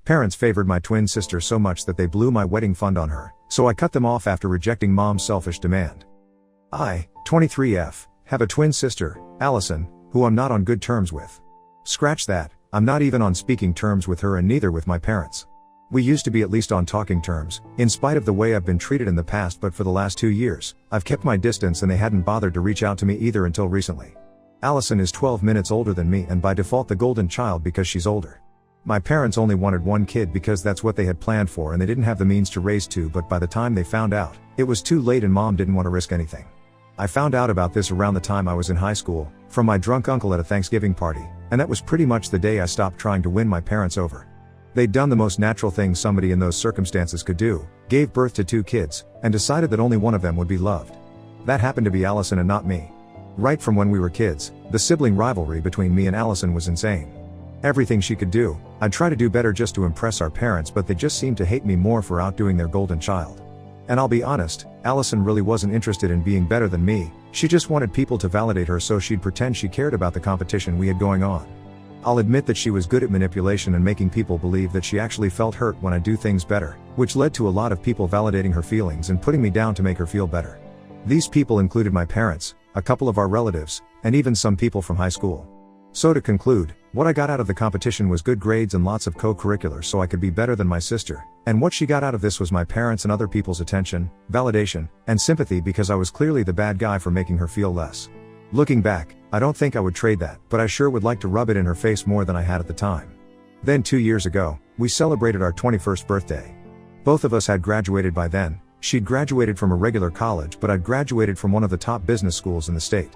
Parents favored my twin sister so much that they blew my wedding fund on her, so I cut them off after rejecting mom's selfish demand. I, 23F, have a twin sister, Allison, who I'm not on good terms with. Scratch that, I'm not even on speaking terms with her and neither with my parents. We used to be at least on talking terms, in spite of the way I've been treated in the past, but for the last 2 years, I've kept my distance and they hadn't bothered to reach out to me either until recently. Allison is 12 minutes older than me and by default the golden child because she's older. My parents only wanted one kid because that's what they had planned for and they didn't have the means to raise two, but by the time they found out, it was too late and mom didn't want to risk anything. I found out about this around the time I was in high school, from my drunk uncle at a Thanksgiving party, and that was pretty much the day I stopped trying to win my parents over. They'd done the most natural thing somebody in those circumstances could do, gave birth to 2 kids, and decided that only one of them would be loved. That happened to be Allison and not me. Right from when we were kids, the sibling rivalry between me and Allison was insane. Everything she could do, I'd try to do better just to impress our parents, but they just seemed to hate me more for outdoing their golden child. And I'll be honest, Allison really wasn't interested in being better than me, she just wanted people to validate her so she'd pretend she cared about the competition we had going on. I'll admit that she was good at manipulation and making people believe that she actually felt hurt when I do things better, which led to a lot of people validating her feelings and putting me down to make her feel better. These people included my parents, a couple of our relatives, and even some people from high school. So to conclude, what I got out of the competition was good grades and lots of co-curriculars so I could be better than my sister, and what she got out of this was my parents and other people's attention, validation, and sympathy because I was clearly the bad guy for making her feel less. Looking back, I don't think I would trade that, but I sure would like to rub it in her face more than I had at the time. Then 2 years ago, we celebrated our 21st birthday. Both of us had graduated by then. She'd graduated from a regular college, but I'd graduated from one of the top business schools in the state.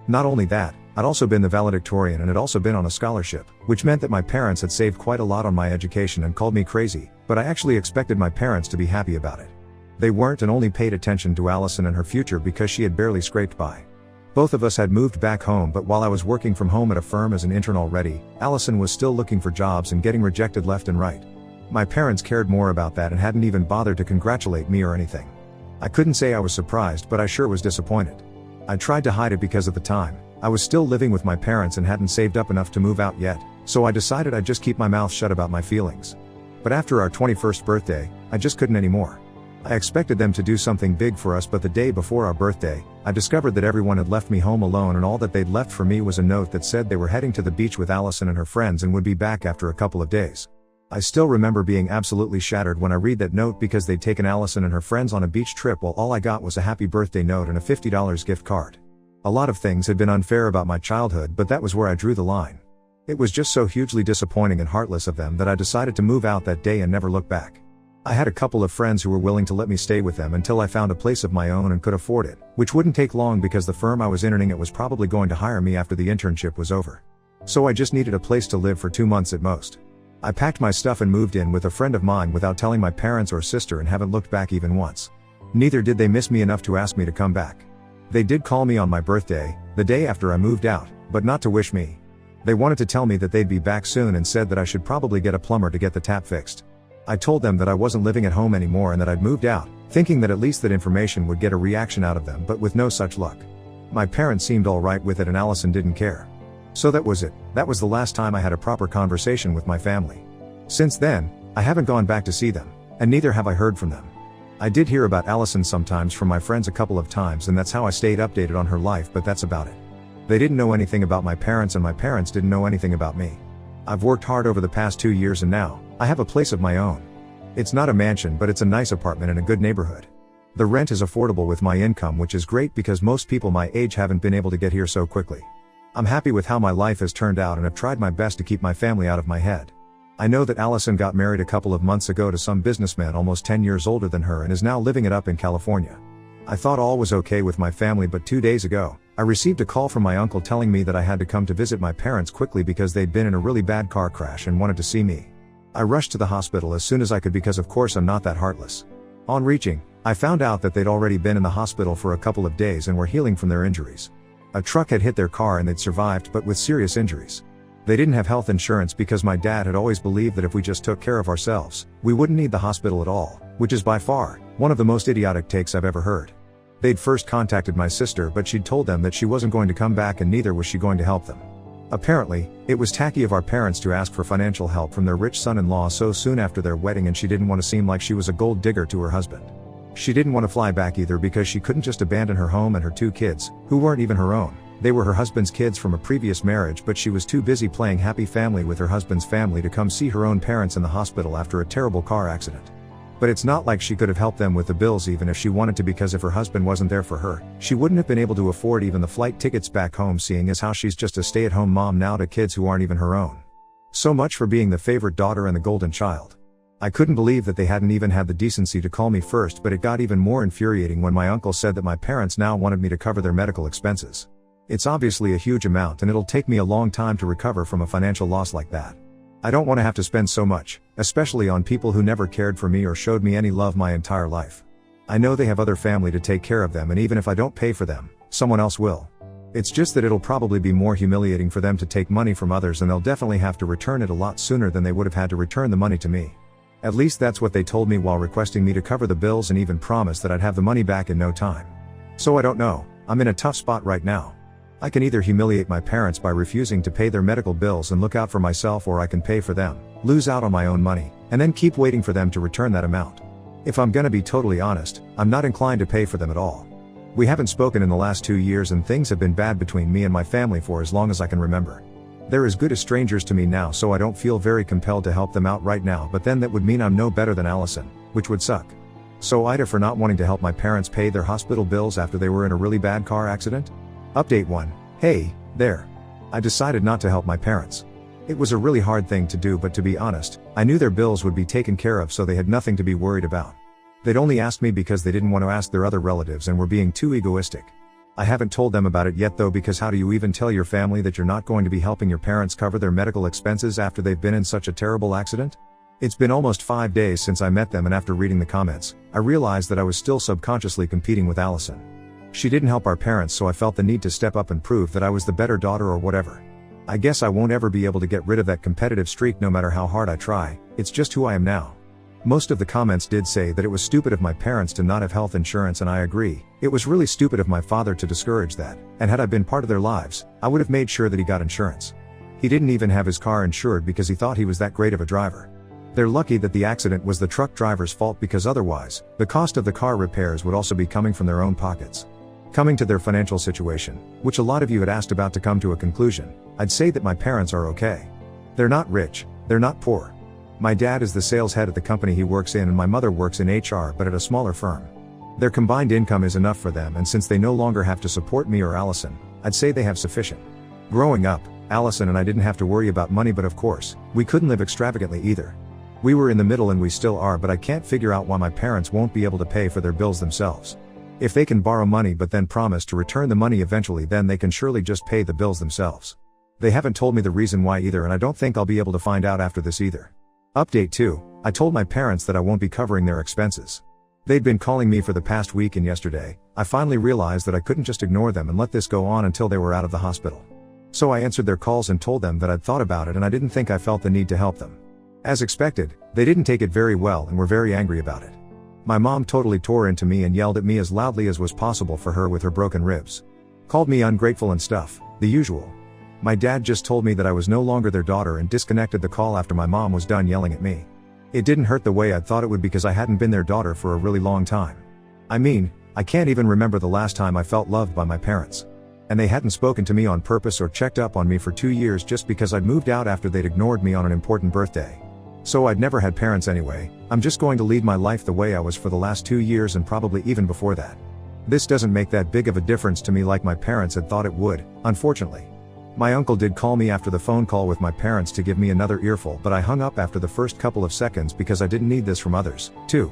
Not only that, I'd also been the valedictorian and had also been on a scholarship, which meant that my parents had saved quite a lot on my education and called me crazy, but I actually expected my parents to be happy about it. They weren't and only paid attention to Allison and her future because she had barely scraped by. Both of us had moved back home, but while I was working from home at a firm as an intern already, Allison was still looking for jobs and getting rejected left and right. My parents cared more about that and hadn't even bothered to congratulate me or anything. I couldn't say I was surprised, but I sure was disappointed. I tried to hide it because at the time, I was still living with my parents and hadn't saved up enough to move out yet, so I decided I'd just keep my mouth shut about my feelings. But after our 21st birthday, I just couldn't anymore. I expected them to do something big for us, but the day before our birthday, I discovered that everyone had left me home alone and all that they'd left for me was a note that said they were heading to the beach with Allison and her friends and would be back after a couple of days. I still remember being absolutely shattered when I read that note because they'd taken Allison and her friends on a beach trip while all I got was a happy birthday note and a $50 gift card. A lot of things had been unfair about my childhood, but that was where I drew the line. It was just so hugely disappointing and heartless of them that I decided to move out that day and never look back. I had a couple of friends who were willing to let me stay with them until I found a place of my own and could afford it, which wouldn't take long because the firm I was interning at was probably going to hire me after the internship was over. So I just needed a place to live for 2 months at most. I packed my stuff and moved in with a friend of mine without telling my parents or sister and haven't looked back even once. Neither did they miss me enough to ask me to come back. They did call me on my birthday, the day after I moved out, but not to wish me. They wanted to tell me that they'd be back soon and said that I should probably get a plumber to get the tap fixed. I told them that I wasn't living at home anymore and that I'd moved out, thinking that at least that information would get a reaction out of them, but with no such luck. My parents seemed alright with it and Allison didn't care. So that was it. That was the last time I had a proper conversation with my family. Since then, I haven't gone back to see them, and neither have I heard from them. I did hear about Allison sometimes from my friends a couple of times and that's how I stayed updated on her life, but that's about it. They didn't know anything about my parents and my parents didn't know anything about me. I've worked hard over the past 2 years and now, I have a place of my own. It's not a mansion, but it's a nice apartment in a good neighborhood. The rent is affordable with my income, which is great because most people my age haven't been able to get here so quickly. I'm happy with how my life has turned out and have tried my best to keep my family out of my head. I know that Allison got married a couple of months ago to some businessman almost 10 years older than her and is now living it up in California. I thought all was okay with my family, but 2 days ago, I received a call from my uncle telling me that I had to come to visit my parents quickly because they'd been in a really bad car crash and wanted to see me. I rushed to the hospital as soon as I could because of course I'm not that heartless. On reaching, I found out that they'd already been in the hospital for a couple of days and were healing from their injuries. A truck had hit their car and they'd survived, but with serious injuries. They didn't have health insurance because my dad had always believed that if we just took care of ourselves, we wouldn't need the hospital at all, which is by far one of the most idiotic takes I've ever heard. They'd first contacted my sister, but she'd told them that she wasn't going to come back and neither was she going to help them. Apparently, it was tacky of our parents to ask for financial help from their rich son-in-law so soon after their wedding, and she didn't want to seem like she was a gold digger to her husband. She didn't want to fly back either because she couldn't just abandon her home and her 2 kids, who weren't even her own. They were her husband's kids from a previous marriage, but she was too busy playing happy family with her husband's family to come see her own parents in the hospital after a terrible car accident. But it's not like she could have helped them with the bills even if she wanted to, because if her husband wasn't there for her, she wouldn't have been able to afford even the flight tickets back home, seeing as how she's just a stay-at-home mom now to kids who aren't even her own. So much for being the favorite daughter and the golden child. I couldn't believe that they hadn't even had the decency to call me first, but it got even more infuriating when my uncle said that my parents now wanted me to cover their medical expenses. It's obviously a huge amount, and it'll take me a long time to recover from a financial loss like that. I don't want to have to spend so much, especially on people who never cared for me or showed me any love my entire life. I know they have other family to take care of them, and even if I don't pay for them, someone else will. It's just that it'll probably be more humiliating for them to take money from others, and they'll definitely have to return it a lot sooner than they would have had to return the money to me. At least that's what they told me while requesting me to cover the bills, and even promised that I'd have the money back in no time. So I don't know, I'm in a tough spot right now. I can either humiliate my parents by refusing to pay their medical bills and look out for myself, or I can pay for them, lose out on my own money, and then keep waiting for them to return that amount. If I'm gonna be totally honest, I'm not inclined to pay for them at all. We haven't spoken in the last 2 years, and things have been bad between me and my family for as long as I can remember. They're as good as strangers to me now, so I don't feel very compelled to help them out right now, but then that would mean I'm no better than Allison, which would suck. So Ida for not wanting to help my parents pay their hospital bills after they were in a really bad car accident? Update 1. Hey, there. I decided not to help my parents. It was a really hard thing to do, but to be honest, I knew their bills would be taken care of, so they had nothing to be worried about. They'd only asked me because they didn't want to ask their other relatives and were being too egoistic. I haven't told them about it yet though, because how do you even tell your family that you're not going to be helping your parents cover their medical expenses after they've been in such a terrible accident? It's been almost 5 days since I met them, and after reading the comments, I realized that I was still subconsciously competing with Allison. She didn't help our parents, so I felt the need to step up and prove that I was the better daughter or whatever. I guess I won't ever be able to get rid of that competitive streak no matter how hard I try. It's just who I am now. Most of the comments did say that it was stupid of my parents to not have health insurance, and I agree. It was really stupid of my father to discourage that, and had I been part of their lives, I would have made sure that he got insurance. He didn't even have his car insured because he thought he was that great of a driver. They're lucky that the accident was the truck driver's fault, because otherwise, the cost of the car repairs would also be coming from their own pockets. Coming to their financial situation, which a lot of you had asked about, to come to a conclusion, I'd say that my parents are okay. They're not rich, they're not poor. My dad is the sales head at the company he works in, and my mother works in HR but at a smaller firm. Their combined income is enough for them, and since they no longer have to support me or Allison, I'd say they have sufficient. Growing up, Allison and I didn't have to worry about money, but of course, we couldn't live extravagantly either. We were in the middle, and we still are, but I can't figure out why my parents won't be able to pay for their bills themselves. If they can borrow money but then promise to return the money eventually, then they can surely just pay the bills themselves. They haven't told me the reason why either, and I don't think I'll be able to find out after this either. Update 2. I told my parents that I won't be covering their expenses. They'd been calling me for the past week, and yesterday, I finally realized that I couldn't just ignore them and let this go on until they were out of the hospital. So I answered their calls and told them that I'd thought about it, and I didn't think I felt the need to help them. As expected, they didn't take it very well and were very angry about it. My mom totally tore into me and yelled at me as loudly as was possible for her with her broken ribs. Called me ungrateful and stuff, the usual. My dad just told me that I was no longer their daughter and disconnected the call after my mom was done yelling at me. It didn't hurt the way I'd thought it would, because I hadn't been their daughter for a really long time. I mean, I can't even remember the last time I felt loved by my parents. And they hadn't spoken to me on purpose or checked up on me for 2 years just because I'd moved out after they'd ignored me on an important birthday. So I'd never had parents anyway. I'm just going to lead my life the way I was for the last 2 years, and probably even before that. This doesn't make that big of a difference to me like my parents had thought it would, unfortunately. My uncle did call me after the phone call with my parents to give me another earful, but I hung up after the first couple of seconds because I didn't need this from others, too.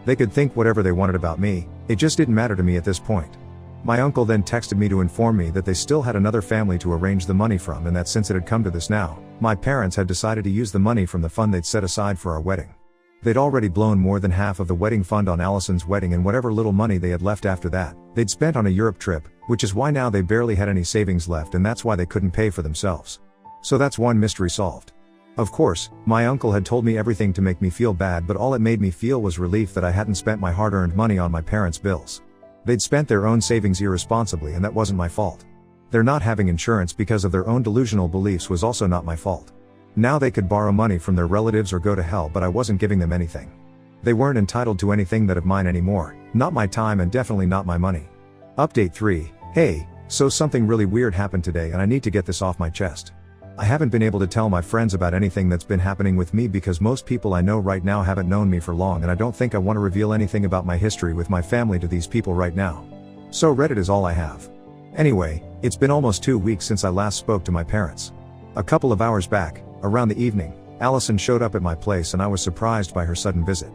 They could think whatever they wanted about me, it just didn't matter to me at this point. My uncle then texted me to inform me that they still had another family to arrange the money from, and that since it had come to this now, my parents had decided to use the money from the fund they'd set aside for our wedding. They'd already blown more than half of the wedding fund on Allison's wedding, and whatever little money they had left after that, they'd spent on a Europe trip, which is why now they barely had any savings left, and that's why they couldn't pay for themselves. So that's one mystery solved. Of course, my uncle had told me everything to make me feel bad, but all it made me feel was relief that I hadn't spent my hard-earned money on my parents' bills. They'd spent their own savings irresponsibly, and that wasn't my fault. Their not having insurance because of their own delusional beliefs was also not my fault. Now they could borrow money from their relatives or go to hell, but I wasn't giving them anything. They weren't entitled to anything that of mine anymore, not my time and definitely not my money. Update 3, hey, so something really weird happened today and I need to get this off my chest. I haven't been able to tell my friends about anything that's been happening with me because most people I know right now haven't known me for long, and I don't think I want to reveal anything about my history with my family to these people right now. So Reddit is all I have. Anyway, it's been almost 2 weeks since I last spoke to my parents. A couple of hours back, around the evening, Allison showed up at my place and I was surprised by her sudden visit.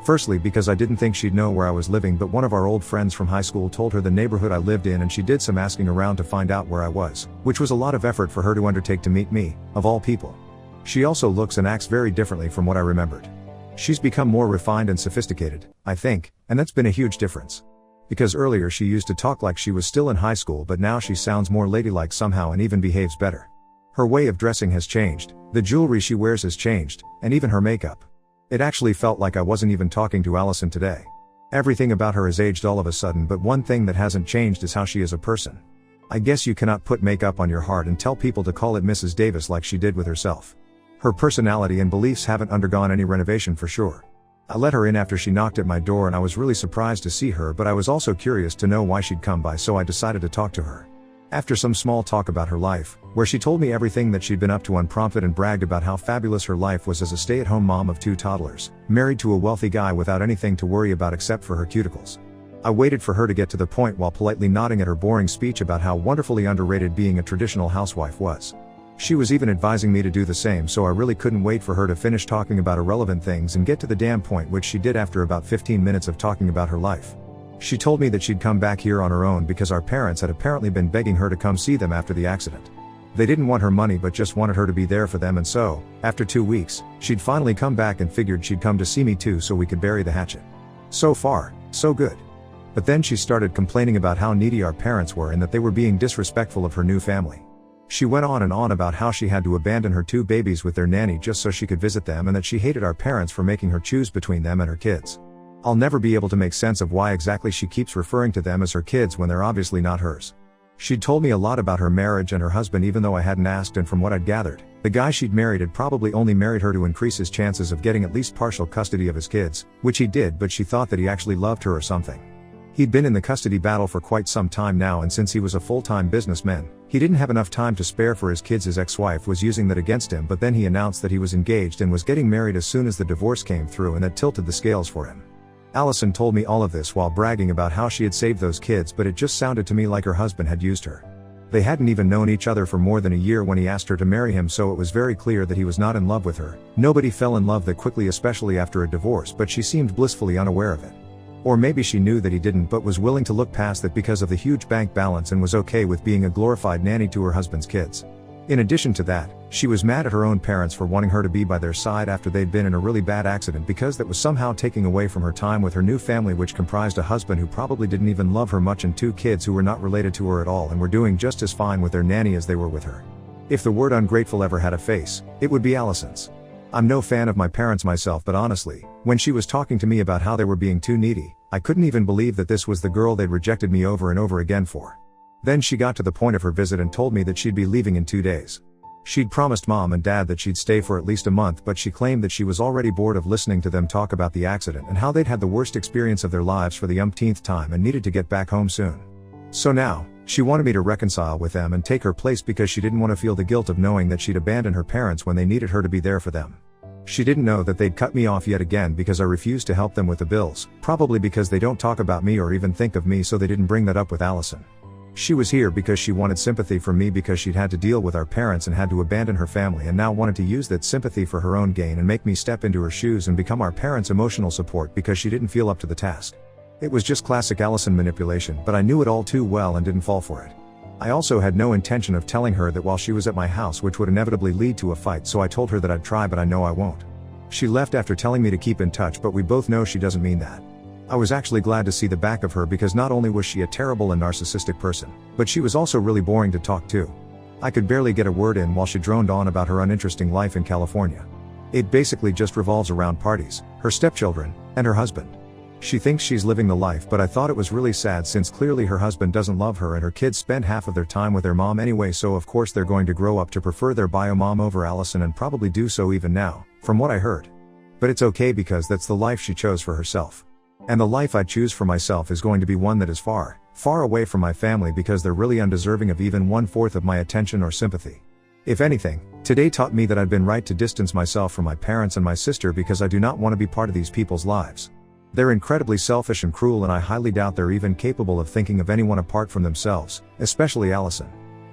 Firstly, because I didn't think she'd know where I was living, but one of our old friends from high school told her the neighborhood I lived in, and she did some asking around to find out where I was, which was a lot of effort for her to undertake to meet me, of all people. She also looks and acts very differently from what I remembered. She's become more refined and sophisticated, I think, and that's been a huge difference. Because earlier she used to talk like she was still in high school, but now she sounds more ladylike somehow and even behaves better. Her way of dressing has changed, the jewelry she wears has changed, and even her makeup. It actually felt like I wasn't even talking to Allison today. Everything about her has aged all of a sudden, but one thing that hasn't changed is how she is a person. I guess you cannot put makeup on your heart and tell people to call it Mrs. Davis like she did with herself. Her personality and beliefs haven't undergone any renovation for sure. I let her in after she knocked at my door and I was really surprised to see her, but I was also curious to know why she'd come by, so I decided to talk to her. After some small talk about her life, where she told me everything that she'd been up to unprompted and bragged about how fabulous her life was as a stay-at-home mom of 2 toddlers, married to a wealthy guy without anything to worry about except for her cuticles. I waited for her to get to the point while politely nodding at her boring speech about how wonderfully underrated being a traditional housewife was. She was even advising me to do the same, so I really couldn't wait for her to finish talking about irrelevant things and get to the damn point, which she did after about 15 minutes of talking about her life. She told me that she'd come back here on her own because our parents had apparently been begging her to come see them after the accident. They didn't want her money but just wanted her to be there for them, and so, after 2 weeks, she'd finally come back and figured she'd come to see me too so we could bury the hatchet. So far, so good. But then she started complaining about how needy our parents were and that they were being disrespectful of her new family. She went on and on about how she had to abandon her 2 babies with their nanny just so she could visit them, and that she hated our parents for making her choose between them and her kids. I'll never be able to make sense of why exactly she keeps referring to them as her kids when they're obviously not hers. She'd told me a lot about her marriage and her husband even though I hadn't asked, and from what I'd gathered, the guy she'd married had probably only married her to increase his chances of getting at least partial custody of his kids, which he did, but she thought that he actually loved her or something. He'd been in the custody battle for quite some time now, and since he was a full-time businessman, he didn't have enough time to spare for his kids. His ex-wife was using that against him, but then he announced that he was engaged and was getting married as soon as the divorce came through, and that tilted the scales for him. Allison told me all of this while bragging about how she had saved those kids, but it just sounded to me like her husband had used her. They hadn't even known each other for more than a year when he asked her to marry him, so it was very clear that he was not in love with her. Nobody fell in love that quickly, especially after a divorce, but she seemed blissfully unaware of it. Or maybe she knew that he didn't but was willing to look past that because of the huge bank balance and was okay with being a glorified nanny to her husband's kids. In addition to that, she was mad at her own parents for wanting her to be by their side after they'd been in a really bad accident, because that was somehow taking away from her time with her new family, which comprised a husband who probably didn't even love her much and 2 kids who were not related to her at all and were doing just as fine with their nanny as they were with her. If the word ungrateful ever had a face, it would be Allison's. I'm no fan of my parents myself, but honestly, when she was talking to me about how they were being too needy, I couldn't even believe that this was the girl they'd rejected me over and over again for. Then she got to the point of her visit and told me that she'd be leaving in 2 days. She'd promised Mom and Dad that she'd stay for at least a month, but she claimed that she was already bored of listening to them talk about the accident and how they'd had the worst experience of their lives for the umpteenth time and needed to get back home soon. So now, she wanted me to reconcile with them and take her place because she didn't want to feel the guilt of knowing that she'd abandoned her parents when they needed her to be there for them. She didn't know that they'd cut me off yet again because I refused to help them with the bills, probably because they don't talk about me or even think of me, so they didn't bring that up with Allison. She was here because she wanted sympathy from me because she'd had to deal with our parents and had to abandon her family, and now wanted to use that sympathy for her own gain and make me step into her shoes and become our parents' emotional support because she didn't feel up to the task. It was just classic Allison manipulation, but I knew it all too well and didn't fall for it. I also had no intention of telling her that while she was at my house, which would inevitably lead to a fight, so I told her that I'd try, but I know I won't. She left after telling me to keep in touch, but we both know she doesn't mean that. I was actually glad to see the back of her because not only was she a terrible and narcissistic person, but she was also really boring to talk to. I could barely get a word in while she droned on about her uninteresting life in California. It basically just revolves around parties, her stepchildren, and her husband. She thinks she's living the life, but I thought it was really sad since clearly her husband doesn't love her and her kids spend half of their time with their mom anyway, so of course they're going to grow up to prefer their bio mom over Allison and probably do so even now, from what I heard. But it's okay because that's the life she chose for herself. And the life I choose for myself is going to be one that is far, far away from my family because they're really undeserving of even 1/4 of my attention or sympathy. If anything, today taught me that I'd been right to distance myself from my parents and my sister because I do not want to be part of these people's lives. They're incredibly selfish and cruel, and I highly doubt they're even capable of thinking of anyone apart from themselves, especially Allison.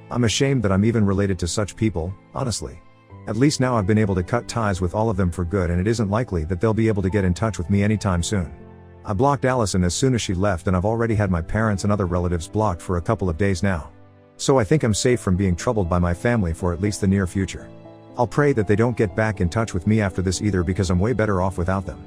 I'm ashamed that I'm even related to such people, honestly. At least now I've been able to cut ties with all of them for good, and it isn't likely that they'll be able to get in touch with me anytime soon. I blocked Allison as soon as she left, and I've already had my parents and other relatives blocked for a couple of days now. So I think I'm safe from being troubled by my family for at least the near future. I'll pray that they don't get back in touch with me after this either, because I'm way better off without them.